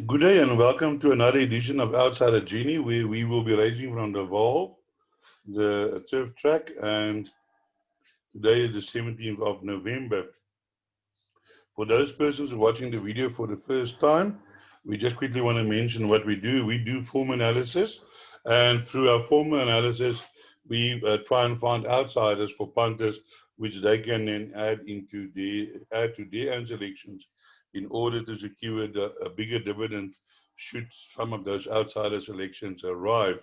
Good day and welcome to another edition of Outside of Genie, where we will be racing from the Vaal, the turf track, and today is the 17th of November. For those persons watching the video for the first time, we just quickly want to mention what we do. We do form analysis, and through our form analysis, we try and find outsiders for punters, which they can then add to their own selections in order to secure a bigger dividend should some of those outsider selections arrive.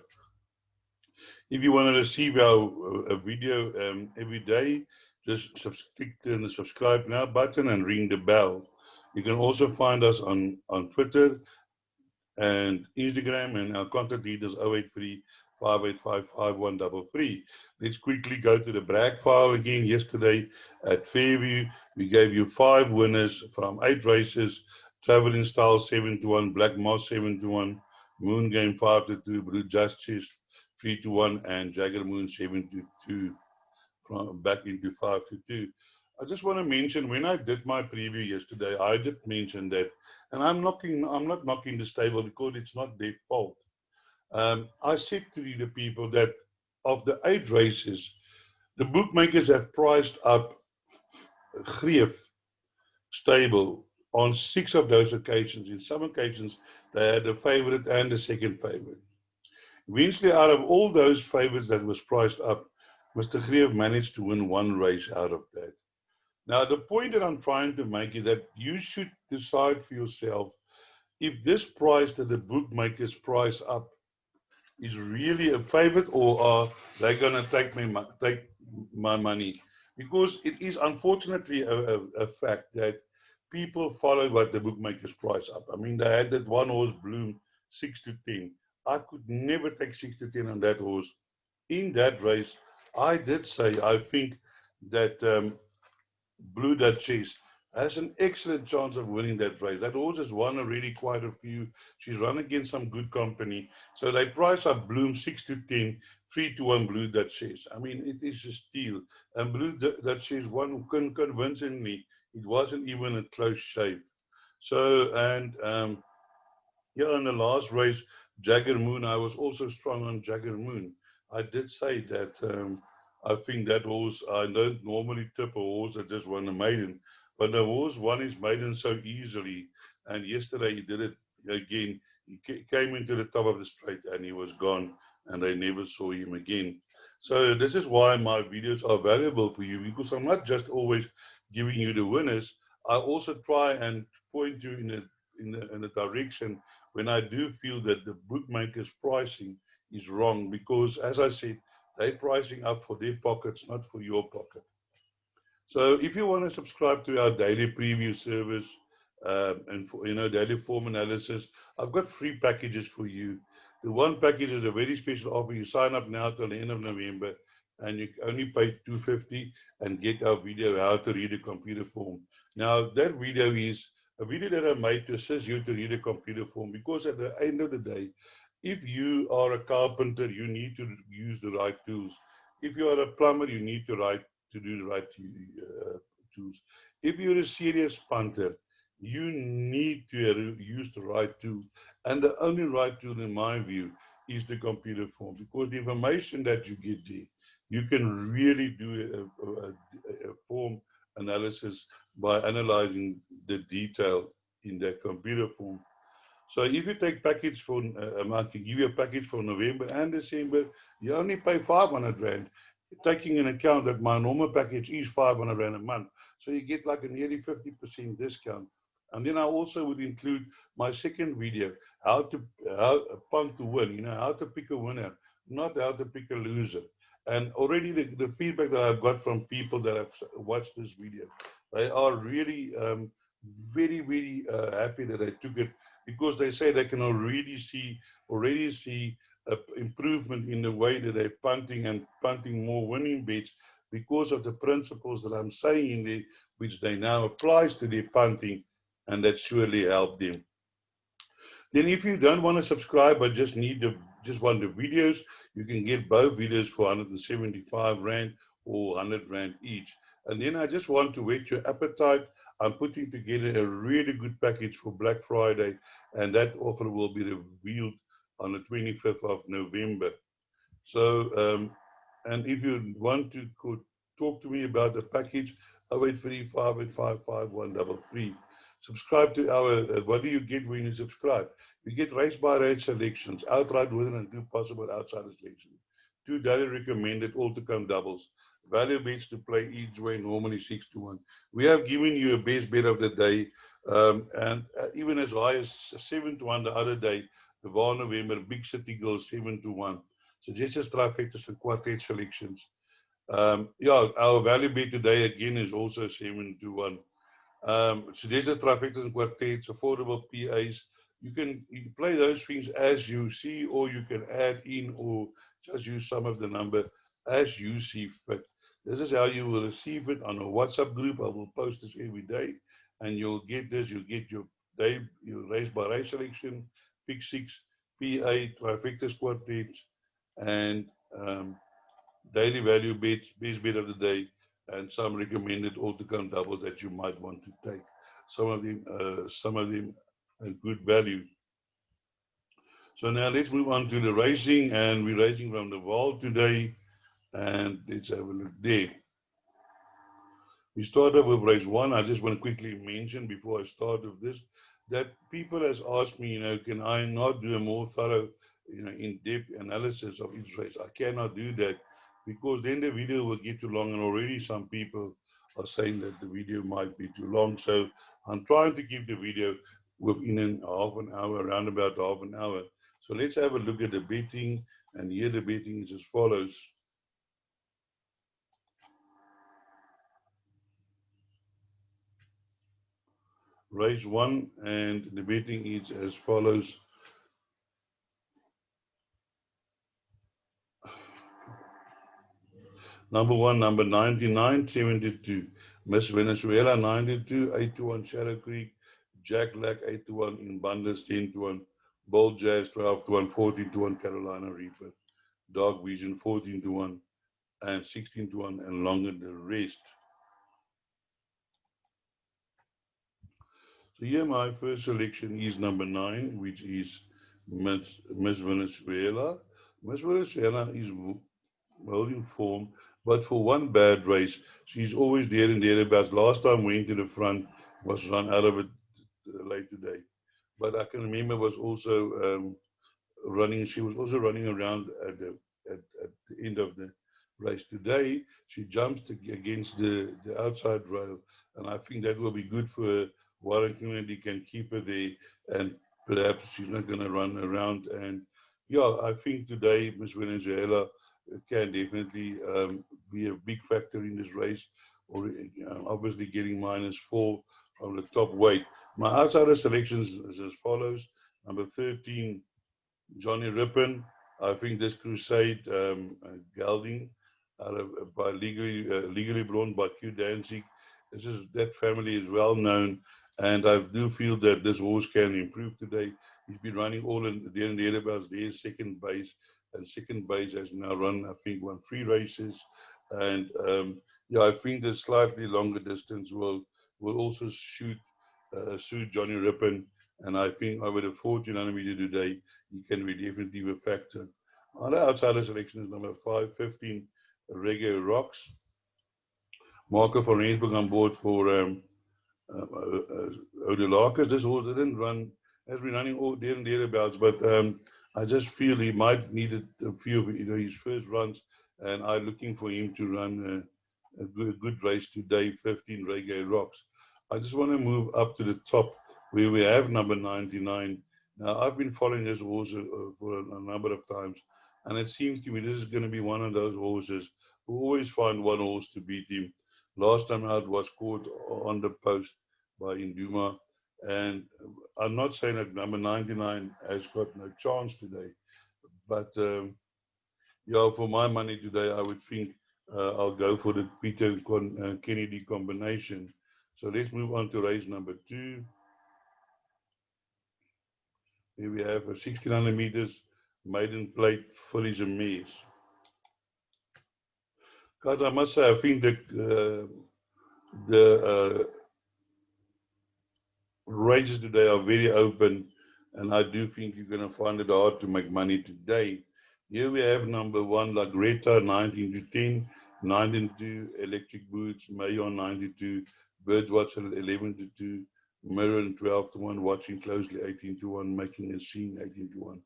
If you want to receive our video every day, just click the subscribe now button and ring the bell. You can also find us on Twitter and Instagram, and our contact details 083 585 5133. Let's quickly go to the brag file again. Yesterday at Fairview, we gave you 5 winners from 8 races: Traveling Style 7-1, Black Moss 7-1, Moon Game 5-2, Blue Justice 3-1, and Jagger Moon 7-2 from back into 5-2. I just want to mention, when I did my preview yesterday, I did mention that, and I'm not knocking the stable because it's not their fault. I said to the people that of the 8 races, the bookmakers have priced up Greef stable on 6 of those occasions. In some occasions, they had a favorite and a second favorite. Eventually, out of all those favorites that was priced up, Mr. Greef managed to win 1 race out of that. Now, the point that I'm trying to make is that you should decide for yourself if this price that the bookmakers price up is really a favorite, or are they going to take my money? Because it is unfortunately a fact that people follow what the bookmakers price up. I mean, they had that one horse Bloom 6-10. I could never take 6-10 on that horse. In that race, I did say I think that Blue Duchess has an excellent chance of winning that race. That horse has won already quite a few. She's run against some good company. So they price up Bloom 6-10, 3-1 Blue Duchess. I mean, it is a steal. And Blue Duchess won convincingly. It wasn't even a close shave. So, and yeah, in the last race, Jagger Moon, I was also strong on Jagger Moon. I did say that I think that horse, I don't normally tip a horse that just won a maiden, but the horse won his maiden so easily, and yesterday he did it again. He came into the top of the straight and he was gone, and they never saw him again. So this is why my videos are valuable for you, because I'm not just always giving you the winners. I also try and point you in a direction when I do feel that the bookmakers' pricing is wrong, because, as I said, they're pricing up for their pockets, not for your pocket. So if you want to subscribe to our daily preview service and for daily form analysis, I've got 3 packages for you. The one package is a very special offer. You sign up now till the end of November, and you only pay $250 and get our video how to read a computer form. Now that video is a video that I made to assist you to read a computer form, because at the end of the day, if you are a carpenter, you need to use the right tools. If you are a plumber, you need to do the right tools. If you're a serious punter, you need to use the right tool. And the only right tool, in my view, is the computer form, because the information that you get there, you can really do a form analysis by analyzing the detail in that computer form. So if you take package for, I can give you a package for November and December, you only pay 500 Rand, taking into account that my normal package is 500 Rand a month. So you get like a nearly 50% discount. And then I also would include my second video, how a punt to win, how to pick a winner, not how to pick a loser. And already the feedback that I've got from people that have watched this video, they are really very, very happy that I took it, because they say they can already see improvement in the way that they're punting more winning bets, because of the principles that I'm saying in there, which they now applies to their punting, and that surely helped them. Then if you don't want to subscribe but just want the videos, you can get both videos for 175 Rand or 100 Rand each. And then I just want to whet your appetite. I'm putting together a really good package for Black Friday, and that offer will be revealed on the 25th of November. So, and if you want to talk to me about the package, 0835855133. Subscribe to our, what do you get when you subscribe? You get race by race selections, outright winner and two possible outsider selections. Two daily recommended, all to come doubles. Value bets to play each way, normally 6-1. We have given you a best bet of the day, and even as high as 7-1 the other day, the Vaal November Big City Girls 7-1. Suggested trifectas and quartet selections. Yeah, our value bet today again is also 7-1. Suggested trifectas and quartets, affordable PAs. You play those things as you see, or you can add in or just use some of the number as you see fit. This is how you will receive it on a WhatsApp group. I will post this every day, and you'll get this. You'll get your day, your race by race selection, pick six, PA, trifectas, quartets, and daily value bets, best bet of the day, and some recommended all-to-come doubles that you might want to take. Some of them at good value. So now let's move on to the racing, and we're racing from the Vaal today, and let's have a look there. We start off with race one. I just want to quickly mention before I start with this that people has asked me, can I not do a more thorough, in-depth analysis of each race? I cannot do that because then the video will get too long, and already some people are saying that the video might be too long. So I'm trying to keep the video within half an hour, around about half an hour. So let's have a look at the betting, and here the betting is as follows. Race one, and the betting is as follows. Number one, number 99, 72. Miss Venezuela, 92, 8-1 Shadow Creek. Jack Lack, 8-1 in Bundles, 10-1. Bold Jazz, 12-1, 14-1 Carolina Reaper. Dark Vision, 14-1 and 16-1, and longer the rest. So here my first selection is number 9, which is Miss Venezuela. Miss Venezuela is well in form, but for one bad race, she's always there and thereabouts. Last time went to the front, was run out of it late today. But I can remember was also running. She was also running around at the end of the race today. She jumps against the outside rail, and I think that will be good for her. Warren Kennedy can keep her there, and perhaps she's not going to run around. And yeah, I think today Miss Venezuela can definitely be a big factor in this race, or obviously getting -4 from the top weight. My outsider selections is as follows. Number 13, Johnny Rippon. I think this Crusade gelding by legally blonde by Q Danzig. That family is well known, and I do feel that this horse can improve today. He's been running all in there and thereabouts. There's second base, and second base has now run, I think, 3 races, and yeah, I think the slightly longer distance will also suit Johnny Rippon, and I think over the 1400 meter today, he can be definitely a factor. On the outsider selection is number 5, 15, Reggae Rocks. Marco van Rensburg on board for Odelakis. This horse didn't run, has been running all there and thereabouts, but I just feel he might need a few of his first runs, and I'm looking for him to run a good race today, 15, Reggae Rocks. I just want to move up to the top where we have number 99. Now, I've been following this horse for a number of times, and it seems to me this is going to be one of those horses who always find one horse to beat him. Last time out was caught on the post by Induma, and I'm not saying that number 99 has got no chance today, but yeah, for my money today, I would think I'll go for the Peter Kennedy combination. So let's move on to race number 2. Here we have a 1600 meters maiden plate fillies and mares. Guys, I must say, I think that the ranges today are very open, and I do think you're going to find it hard to make money today. Here we have number one, La Greta, 19 to 10, 19 to Electric Boots, Mayon, 92, Birdwatcher, 11 to 2, Mirror, 12 to 1, Watching Closely, 18 to 1, Making a Scene, 18 to 1.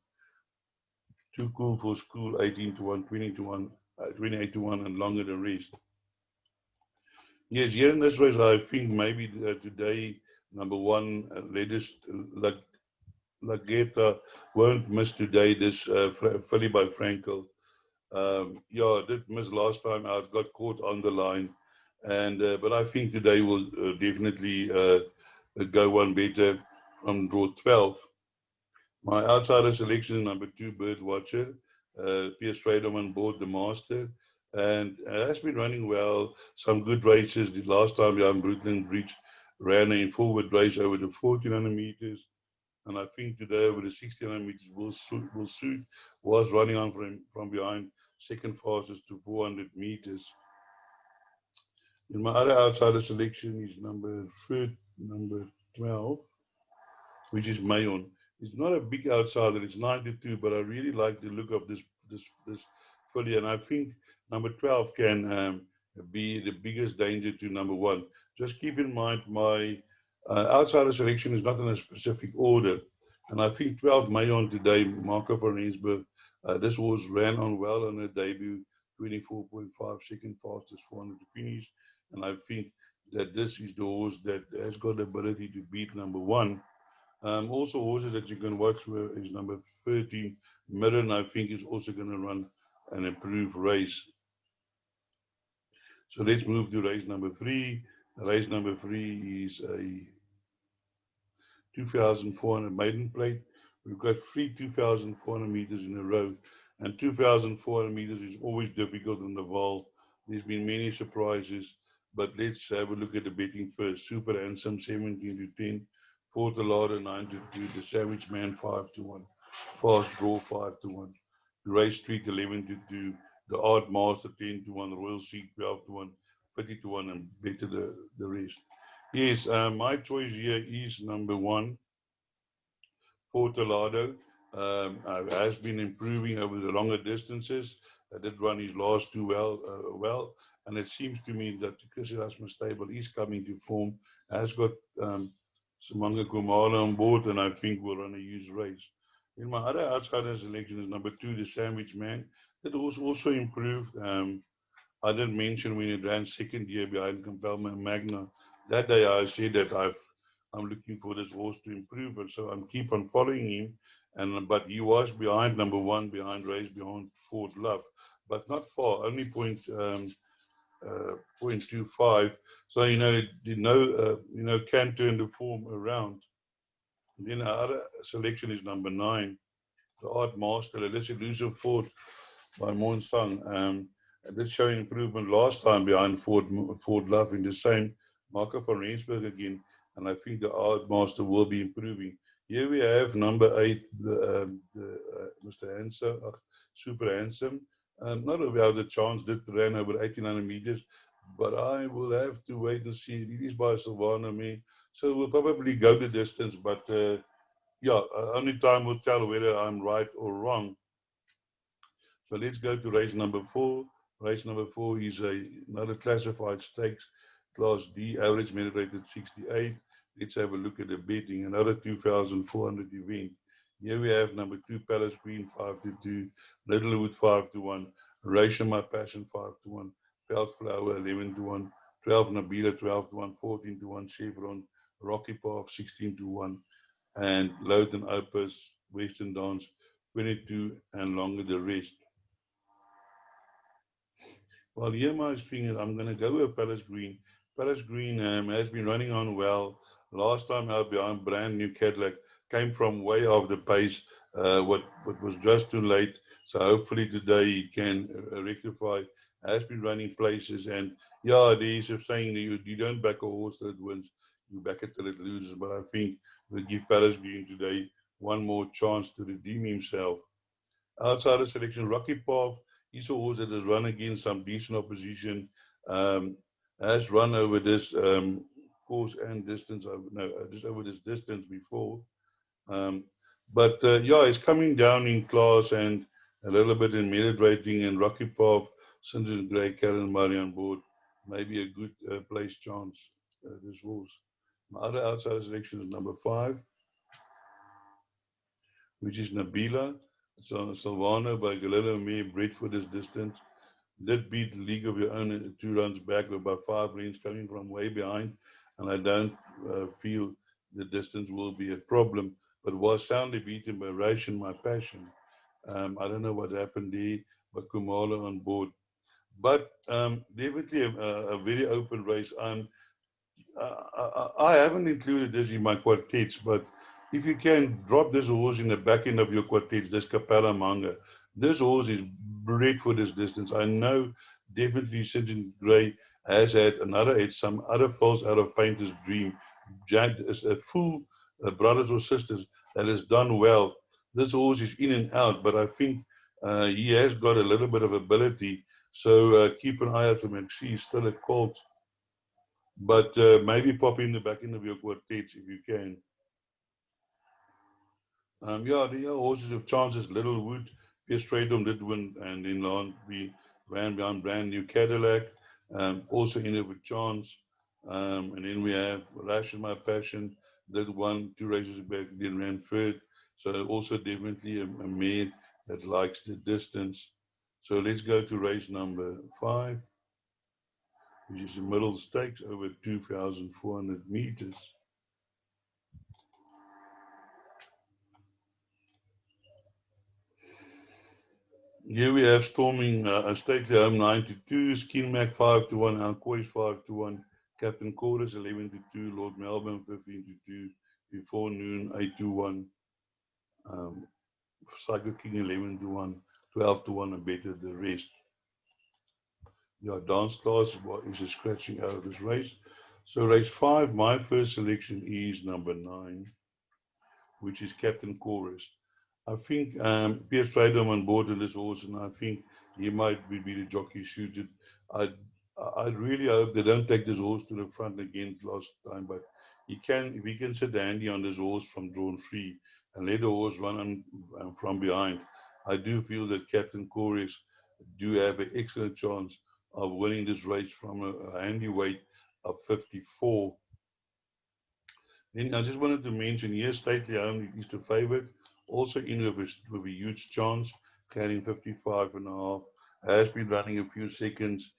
Too Cool for School, 18 to 1, 20 to 1, 28 to 1, and Longer the Rest. Yes, here in this race, I think maybe today, number one, Lageta won't miss today, this filly by Frankel. Yeah, did miss last time out, got caught on the line. But I think today will definitely go one better from draw 12. My outsider selection is number 2, Birdwatcher. Pierre Straderman bought the Master and has been running well. Some good races. The last time behind Brooklyn Bridge ran a forward race over the 1400 meters. And I think today over the 1600 meters will suit. Was running on from behind, second fastest to 400 meters. In my other outsider selection is number 12, which is Mayon. It's not a big outsider. It's 92, but I really like the look of this filly, and I think number 12 can be the biggest danger to number one. Just keep in mind my outsider selection is not in a specific order, and I think 12 Mayon today, Marco van Rensburg. This horse ran on well on her debut, 24.5 second fastest 400 to finish, and I think that this is the horse that has got the ability to beat number one. Also, horses that you can watch is number 13, Mirren, I think is also going to run an improved race. So let's move to race number 3. Race number 3 is a 2,400 maiden plate. We've got 3 2,400 meters in a row, and 2,400 meters is always difficult in the Vaal. There's been many surprises, but let's have a look at the betting first. Super Handsome, 17 to 10. Fort Alada, 9 to 2. The Savage Man, 5 to 1. Fast Draw, 5 to 1. Race Street, 11 to 2. The Art Master, 10 to 1. Royal Seek, 12 to 1. 50 to 1, and better the rest. Yes, my choice here is number 1, Fort Alada. Has been improving over the longer distances. Did run his last two well, and it seems to me that the Chris Erasmus stable is coming to form. Has got Samanga Kumala on board, and I think will run a huge race. In my other outsider selection is number 2, the Sandwich Man. That was also improved. I didn't mention when it ran second year behind Compelman Magna. That day I said that I'm looking for this horse to improve, and so I'm keep on following him. But he was behind number 1, behind race, behind Ford Love, but not far, only 0.25. So can turn the form around. Then our other selection is number 9, the Art Master, a less elusive Ford by Monsang. Did show improvement last time behind Ford Love in the same. Marco van Rensburg again, and I think the Art Master will be improving. Here we have number 8, Mr. Handsome, Super Handsome. Not without the chance, did run over 1,800 meters, but I will have to wait and see. It is by Silvana me, so we'll probably go the distance, but yeah, only time will tell whether I'm right or wrong. So let's go to race number 4. Race number 4 is another classified stakes, Class D, average merit rated 68. Let's have a look at the betting. Another 2,400 event. Here we have number 2, Palace Green, 5 to 2. Littlewood, 5 to 1. Ration My Passion, 5 to 1. Veldflower, 11 to 1. 12 Nabila, 12 to 1. 14 to 1. Chevron, Rocky Path, 16 to 1. And Lowton Opus, Western Dance, 22, and Longer the Rest. Well, here my thing is I'm going to go with Palace Green. Palace Green has been running on well. Last time out behind brand new Cadillac, came from way off the pace. What was just too late. So hopefully today he can rectify. Has been running places, and yeah, there's a saying that you don't back a horse that wins, you back it till it loses. But I think we'll give Palace Green today one more chance to redeem himself. Outside the selection, Rocky Path, he's a horse that has run against some decent opposition. has run over this course and distance, just over this distance before. Um, but yeah, it's coming down in class and a little bit in merit rating, and Rocky Pop, Sinjin Gray, Karen Murray on board. Maybe a good place chance, this horse. My other outside selection is number 5, which is Nabila. It's on Silvano by Galileo May, bred for this distance. Did beat the League of Your Own 2 runs back with about 5 lanes coming from way behind, and I don't feel the distance will be a problem, but was soundly beaten by Ration My Passion. I don't know what happened there, but Kumala on board. But definitely a very open race. I haven't included this in my quartets, but if you can drop this horse in the back end of your quartets, this Capella Manga, this horse is bred for this distance. I know definitely Sinjin Gray has had another, it's some other falls out of Painter's Dream. Jack is a full brothers or sisters that has done well. This horse is in and out, but I think he has got a little bit of ability. So keep an eye out for him. He's still a colt, but maybe pop in the back end of your quartets if you can. Yeah, the other horses have chances. Littlewood, Pierce Stradom did win, and in Lawn we ran behind Brand New Cadillac, also in it with chance. And then we have Ration My Passion, did 2 races back, then ran third. So also definitely a mare that likes the distance. So let's go to race number 5, which is a middle stakes over 2,400 meters. Here we have Storming Stately Home 9-2, Skin Mac 5-1, Alcoys 5-1, Captain Chorus 11-2, Lord Melbourne 15-2, Before Noon 8-1, Psycho King 11-1, 12-1, and better the rest. Yeah, Dance Class is a scratching out of this race. So race 5, my first selection is number 9, which is Captain Chorus. I think Pierre Stradom on board with this horse, and I think he might be the jockey suited. I I really hope they don't take this horse to the front again last time, but if he can sit handy on this horse from drawn free and let the horse run on, from behind, I do feel that Captain Chorus do have an excellent chance of winning this race from a handy weight of 54. Then I just wanted to mention here, Stately Home is the favorite, also in with a huge chance, carrying 55.5, has been running a few seconds,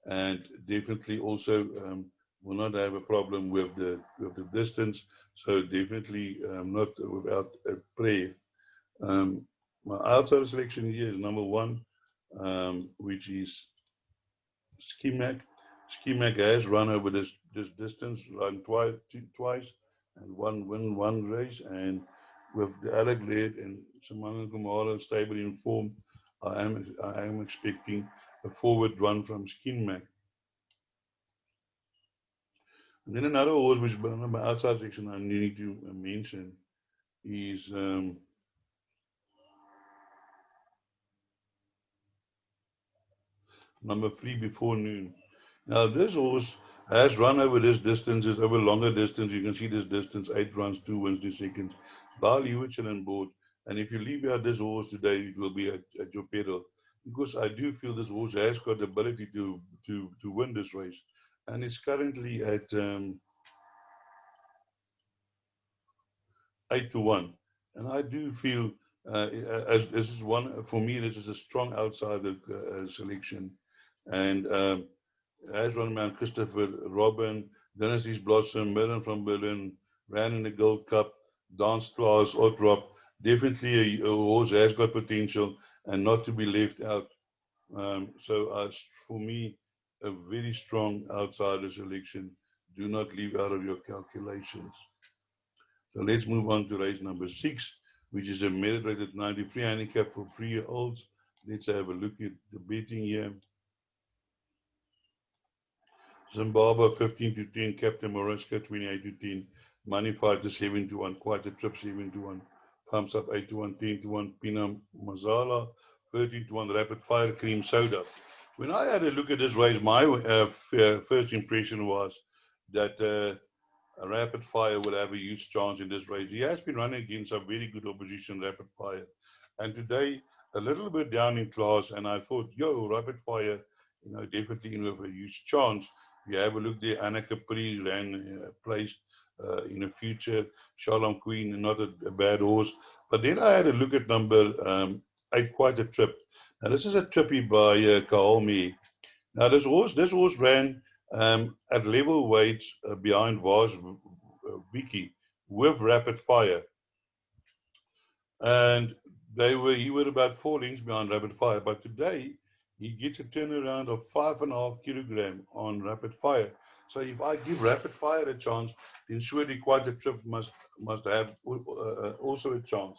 and definitely also will not have a problem with the distance. So definitely not without a prayer. My outside selection here is number 1, which is Schemack. Schemack has run over this distance, run twice, and win one race. And with the Alec Laird and Simon Kumala stable in form, I am expecting a forward run from Schemack. And then another horse which on my outside section I need to mention is number 3, Before Noon. Now, this horse has run over this distance, is over longer distance. You can see this distance, 8 runs, 2 wins, 2 seconds. Val Hewitson on board. And if you leave out this horse today, it will be at your pedal. Because I do feel this horse has got the ability to win this race. And it's currently at 8-1. And I do feel, as this is one, for me, this is a strong outsider selection. And as run man Christopher Robin, Dynasty's Blossom, Merlin from Berlin, ran in the Gold Cup, Dance Class, Otrop. Definitely a horse has got potential and not to be left out. So for me, a very strong outsider selection. Do not leave out of your calculations. So let's move on to race number 6, which is a merit rated 93 handicap for 3-year-olds. Let's have a look at the betting here. Zimbabwe 15-10, Captain Moresca 28-10, Money Fighter 7-1, Quite a Trip 7-1, Thumbs Up 8-1, 10-1, Pina Mazala 13-1, Rapid Fire Cream Soda When I had a look at this race, my first impression was that a Rapid Fire would have a huge chance in this race. He has been running against a very good opposition, Rapid Fire. And today, a little bit down in class, and I thought, yo, Rapid Fire, definitely in with a huge chance. If you have a look there, Anna Capri ran placed in the future. Shalom Queen, not a bad horse. But then I had a look at number 8, Quite a Trip. Now, this is a trippy by Kaomi. Now, this horse ran at level weights behind Vaz Vicky with Rapid Fire, and he were about 4 lengths behind Rapid Fire. But today he gets a turnaround of 5.5 kilogram on Rapid Fire. So if I give Rapid Fire a chance, then surely Quite a Trip must have also a chance.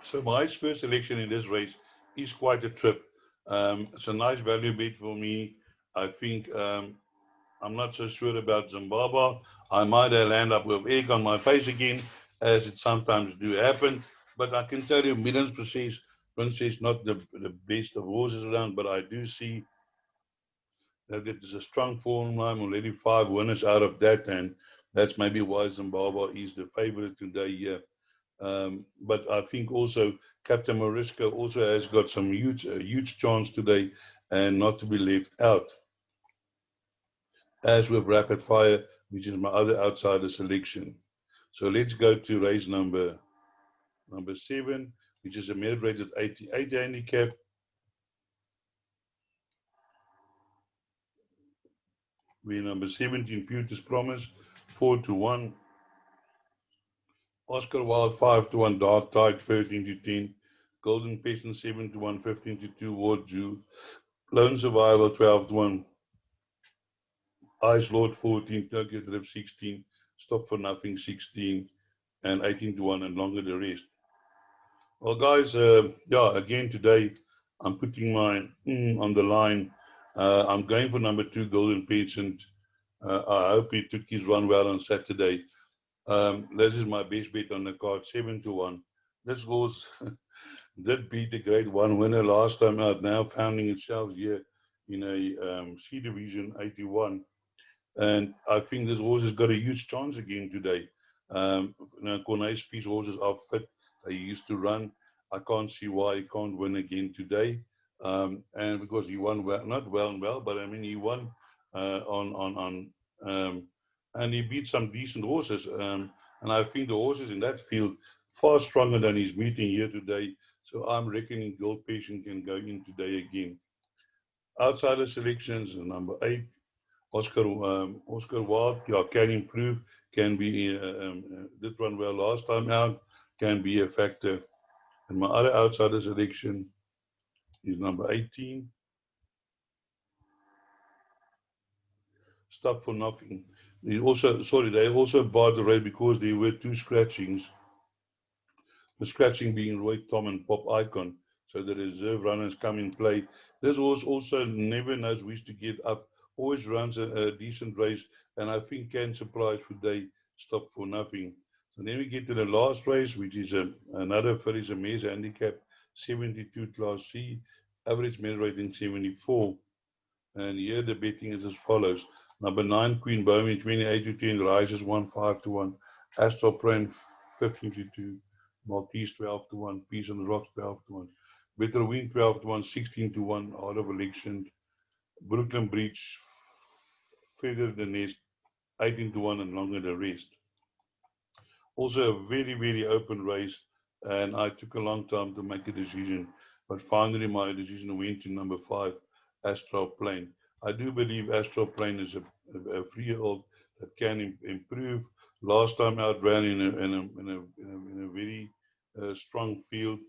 So my first selection in this race is Quite a Trip. It's a nice value bet for me. I think I'm not so sure about Zimbabwe. I might land up with egg on my face again, as it sometimes do happen. But I can tell you, Millions Princess not the best of horses around, but I do see that it is a strong form line, already 5 winners out of that, and that's maybe why Zimbabwe is the favorite today here. But I think also Captain Mariska also has got some huge chance today and not to be left out. As with Rapid Fire, which is my other outsider selection. So let's go to race number 7, which is a merit rated 88 handicap. We're number 17, Pewter's Promise, 4-1. Oscar Wilde, 5-1. Dark Tide, 13-10. Golden Peasant, 7-1, 15-2. Ward Jew. Lone Survivor, 12-1. Ice Lord, 14. Tokyo Drift, 16. Stop for Nothing, 16. And 18-1, and longer the rest. Well, guys, yeah, again today I'm putting my on the line. I'm going for number 2, Golden Peasant. I hope he took his run well on Saturday. This is my best bet on the card, 7-1. This horse did beat the Grade 1 winner last time out, now finding itself here in a C Division 81. And I think this horse has got a huge chance again today. Cornay's piece horses are fit. They used to run. I can't see why he can't win again today. And because he won well, not well, but I mean he won on and he beat some decent horses. And I think the horses in that field far stronger than he's meeting here today. So I'm reckoning Gold Patient can go in today again. Outsider selections, number 8, Oscar Wilde, yeah, can improve, can be, did run well last time out, can be a factor. And my other outsider selection is number 18, Stop for Nothing. They also barred the race because there were 2 scratchings. The scratching being Roy Tom and Pop Icon. So the reserve runners come in play. This horse also never knows which to get up. Always runs a decent race, and I think can surprise today. Stop for Nothing. So then we get to the last race, which is another Farisa Mares handicap, 72 Class C, average merit rating 74. And here the betting is as follows. Number 9, Queen Bohemian, 28-10, rises 1-5-1. Astral Prime, 15-2. Maltese, 12-1. Peace on the Rocks, 12-1. Better Win, 12-1. 16-1. Out of Election. Brooklyn Breach, Feather the Nest, 18-1, and Longer the Rest. Also a very open race, and I took a long time to make a decision, but finally my decision went to number 5, Astral Plane. I do believe Astral Plane is a 3-year-old that can improve. Last time out ran in a very strong field.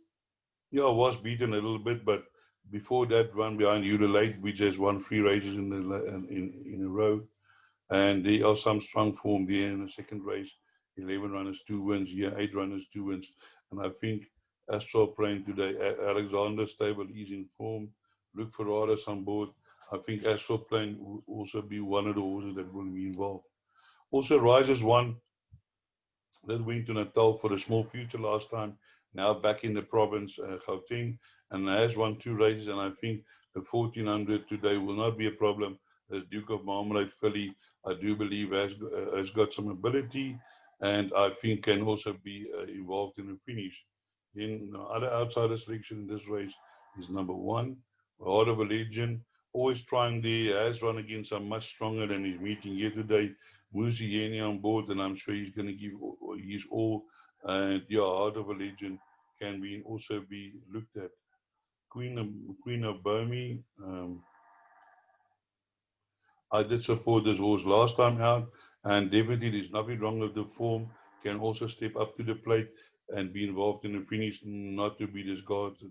Yeah, I was beaten a little bit, but before that run behind Eula Late, which has won 3 races in a row. And there are some strong form there in the second race. 11 runners, 2 wins. Yeah, 8 runners, 2 wins. And I think Astral playing today. Alexander Stable is in form. Luke Ferraris on board. I think Astral playing will also be one of the horses that will be involved. Also, Rises won. That went to Natal for a small future last time. now back in the province, Gauteng, and has won 2 races. And I think the 1400 today will not be a problem. As Duke of Marmalade filly, I do believe has got some ability, and I think can also be involved in the finish. Then other outsider selection in this race is number 1, Heart of a Legend. Always trying there, has run against some much stronger than his meeting here today. Musi Yeni on board, and I'm sure he's going to give his all. And yeah, Heart of a Legend can be also be looked at. Queen of Bomi. I did support this horse last time out, and definitely there's nothing wrong with the form. Can also step up to the plate and be involved in the finish, not to be discarded.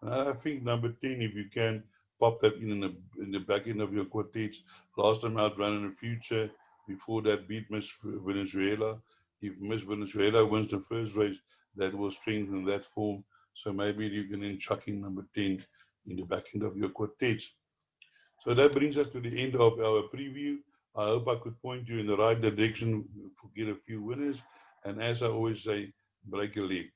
I think number 10, if you can pop that in the back end of your quartets. Last time out, ran in the future. Before that, beat Miss Venezuela. If Miss Venezuela wins the first race, that will strengthen that form. So maybe you can then chuck in number 10 in the back end of your quartets. So that brings us to the end of our preview. I hope I could point you in the right direction, get a few winners. And as I always say, break a leg.